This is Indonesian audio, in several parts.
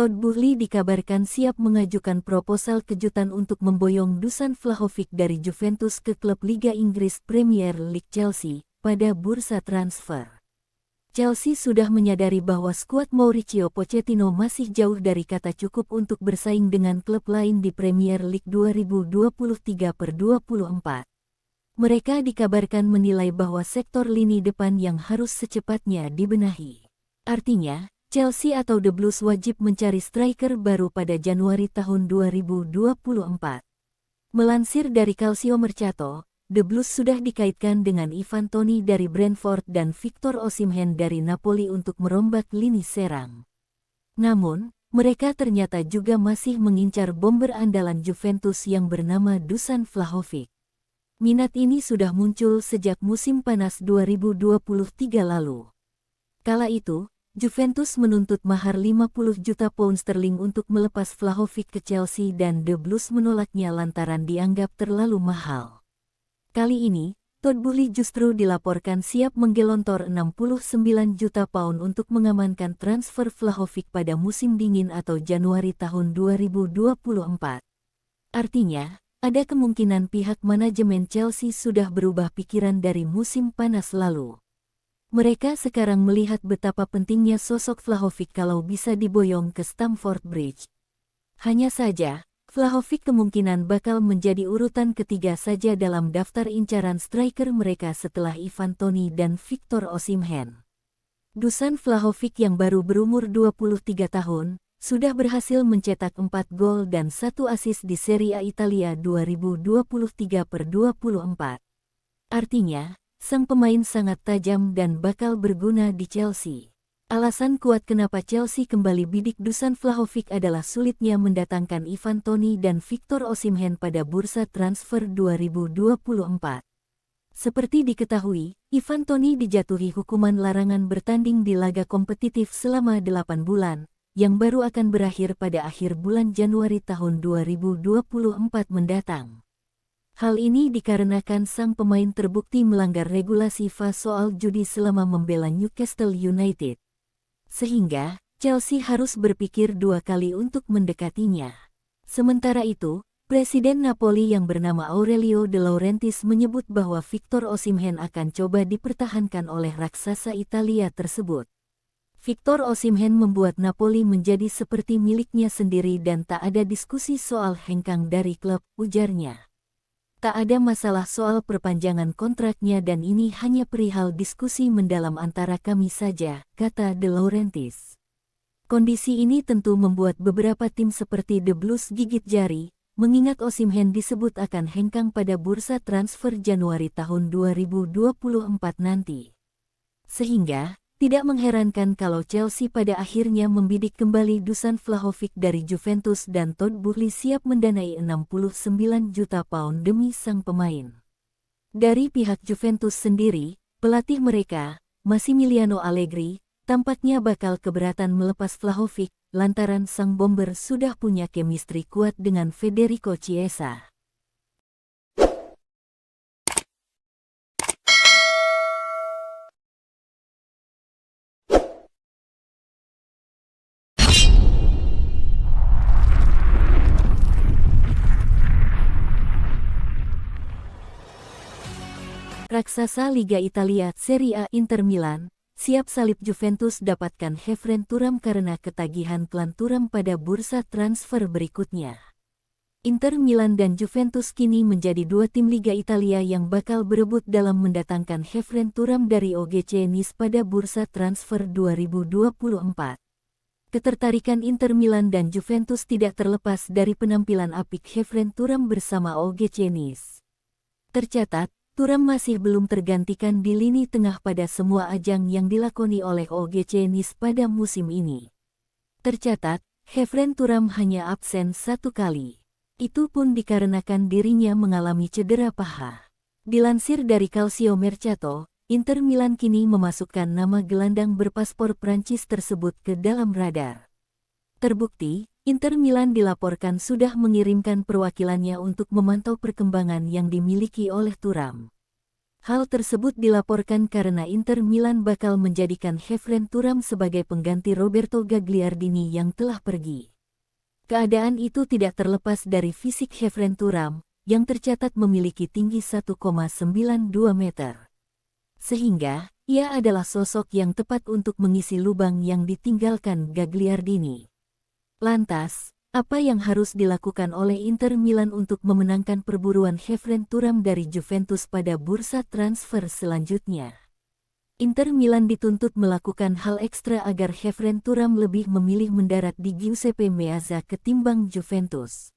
Todd Boehly dikabarkan siap mengajukan proposal kejutan untuk memboyong Dusan Vlahovic dari Juventus ke klub Liga Inggris Premier League Chelsea pada bursa transfer. Chelsea sudah menyadari bahwa skuad Mauricio Pochettino masih jauh dari kata cukup untuk bersaing dengan klub lain di Premier League 2023/24. Mereka dikabarkan menilai bahwa sektor lini depan yang harus secepatnya dibenahi. Artinya, Chelsea atau The Blues wajib mencari striker baru pada Januari tahun 2024. Melansir dari Calcio Mercato, The Blues sudah dikaitkan dengan Ivan Toney dari Brentford dan Victor Osimhen dari Napoli untuk merombak lini serang. Namun, mereka ternyata juga masih mengincar bomber andalan Juventus yang bernama Dusan Vlahovic. Minat ini sudah muncul sejak musim panas 2023 lalu. Kala itu, Juventus menuntut mahar 50 juta pound sterling untuk melepas Vlahovic ke Chelsea dan The Blues menolaknya lantaran dianggap terlalu mahal. Kali ini, Todd Boehly justru dilaporkan siap menggelontor 69 juta pound untuk mengamankan transfer Vlahovic pada musim dingin atau Januari tahun 2024. Artinya, ada kemungkinan pihak manajemen Chelsea sudah berubah pikiran dari musim panas lalu. Mereka sekarang melihat betapa pentingnya sosok Vlahovic kalau bisa diboyong ke Stamford Bridge. Hanya saja, Vlahovic kemungkinan bakal menjadi urutan ketiga saja dalam daftar incaran striker mereka setelah Ivan Toney dan Victor Osimhen. Dusan Vlahovic yang baru berumur 23 tahun, sudah berhasil mencetak 4 gol dan 1 assist di Serie A Italia 2023/24. Artinya, sang pemain sangat tajam dan bakal berguna di Chelsea. Alasan kuat kenapa Chelsea kembali bidik Dusan Vlahovic adalah sulitnya mendatangkan Ivan Toney dan Victor Osimhen pada bursa transfer 2024. Seperti diketahui, Ivan Toney dijatuhi hukuman larangan bertanding di laga kompetitif selama 8 bulan, yang baru akan berakhir pada akhir bulan Januari tahun 2024 mendatang. Hal ini dikarenakan sang pemain terbukti melanggar regulasi FIFA soal judi selama membela Newcastle United. Sehingga, Chelsea harus berpikir 2 kali untuk mendekatinya. Sementara itu, Presiden Napoli yang bernama Aurelio De Laurentiis menyebut bahwa Victor Osimhen akan coba dipertahankan oleh raksasa Italia tersebut. Victor Osimhen membuat Napoli menjadi seperti miliknya sendiri dan tak ada diskusi soal hengkang dari klub, ujarnya. Tak ada masalah soal perpanjangan kontraknya dan ini hanya perihal diskusi mendalam antara kami saja, kata De Laurentiis. Kondisi ini tentu membuat beberapa tim seperti The Blues gigit jari, mengingat Osimhen disebut akan hengkang pada bursa transfer Januari tahun 2024 nanti. Sehingga, tidak mengherankan kalau Chelsea pada akhirnya membidik kembali Dusan Vlahovic dari Juventus dan Todd Boehly siap mendanai 69 juta pound demi sang pemain. Dari pihak Juventus sendiri, pelatih mereka, Massimiliano Allegri, tampaknya bakal keberatan melepas Vlahovic, lantaran sang bomber sudah punya chemistry kuat dengan Federico Chiesa. Raksasa Liga Italia Serie A Inter Milan, siap salib Juventus dapatkan Khéphren Thuram karena ketagihan klan Thuram pada bursa transfer berikutnya. Inter Milan dan Juventus kini menjadi 2 tim Liga Italia yang bakal berebut dalam mendatangkan Khéphren Thuram dari OGC Nice pada bursa transfer 2024. Ketertarikan Inter Milan dan Juventus tidak terlepas dari penampilan apik Khéphren Thuram bersama OGC Nice. Tercatat, Thuram masih belum tergantikan di lini tengah pada semua ajang yang dilakoni oleh OGC Nice pada musim ini. Tercatat, Khéphren Thuram hanya absen 1 kali. Itu pun dikarenakan dirinya mengalami cedera paha. Dilansir dari Calcio Mercato, Inter Milan kini memasukkan nama gelandang berpaspor Prancis tersebut ke dalam radar. Terbukti, Inter Milan dilaporkan sudah mengirimkan perwakilannya untuk memantau perkembangan yang dimiliki oleh Thuram. Hal tersebut dilaporkan karena Inter Milan bakal menjadikan Khéphren Thuram sebagai pengganti Roberto Gagliardini yang telah pergi. Keadaan itu tidak terlepas dari fisik Khéphren Thuram, yang tercatat memiliki tinggi 1,92 meter. Sehingga, ia adalah sosok yang tepat untuk mengisi lubang yang ditinggalkan Gagliardini. Lantas, apa yang harus dilakukan oleh Inter Milan untuk memenangkan perburuan Khéphren Thuram dari Juventus pada bursa transfer selanjutnya? Inter Milan dituntut melakukan hal ekstra agar Khéphren Thuram lebih memilih mendarat di Giuseppe Meazza ketimbang Juventus.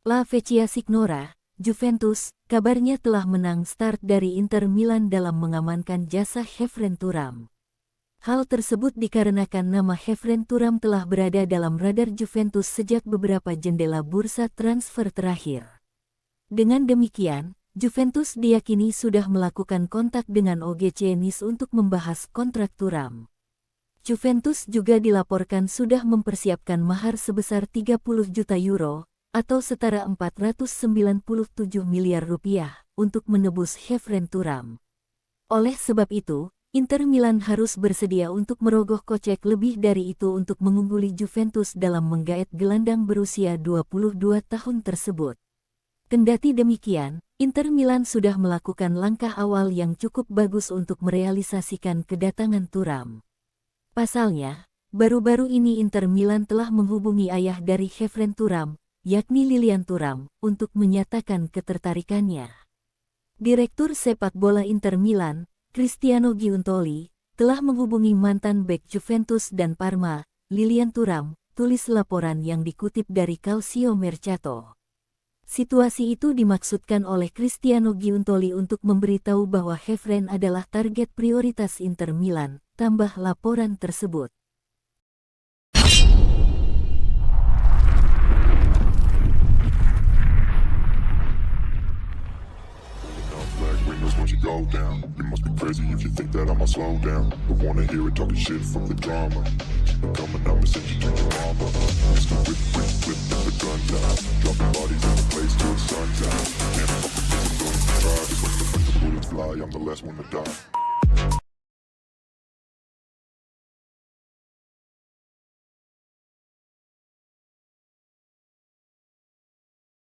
La Vecchia Signora, Juventus, kabarnya telah menang start dari Inter Milan dalam mengamankan jasa Khéphren Thuram. Hal tersebut dikarenakan nama Khéphren Thuram telah berada dalam radar Juventus sejak beberapa jendela bursa transfer terakhir. Dengan demikian, Juventus diyakini sudah melakukan kontak dengan OGC Nice untuk membahas kontrak Thuram. Juventus juga dilaporkan sudah mempersiapkan mahar sebesar 30 juta euro, atau setara 497 miliar rupiah, untuk menebus Khéphren Thuram. Oleh sebab itu, Inter Milan harus bersedia untuk merogoh kocek lebih dari itu untuk mengungguli Juventus dalam menggaet gelandang berusia 22 tahun tersebut. Kendati demikian, Inter Milan sudah melakukan langkah awal yang cukup bagus untuk merealisasikan kedatangan Thuram. Pasalnya, baru-baru ini Inter Milan telah menghubungi ayah dari Khéphren Thuram, yakni Lilian Thuram, untuk menyatakan ketertarikannya. Direktur sepak bola Inter Milan, Cristiano Giuntoli, telah menghubungi mantan bek Juventus dan Parma, Lilian Thuram, tulis laporan yang dikutip dari Calcio Mercato. Situasi itu dimaksudkan oleh Cristiano Giuntoli untuk memberitahu bahwa Khéphren adalah target prioritas Inter Milan, tambah laporan tersebut. Go down. You must be crazy if you think that I'ma slow down. Don't wanna hear it talking shit from the drama. Coming up and send you to your mama. Mr. Whip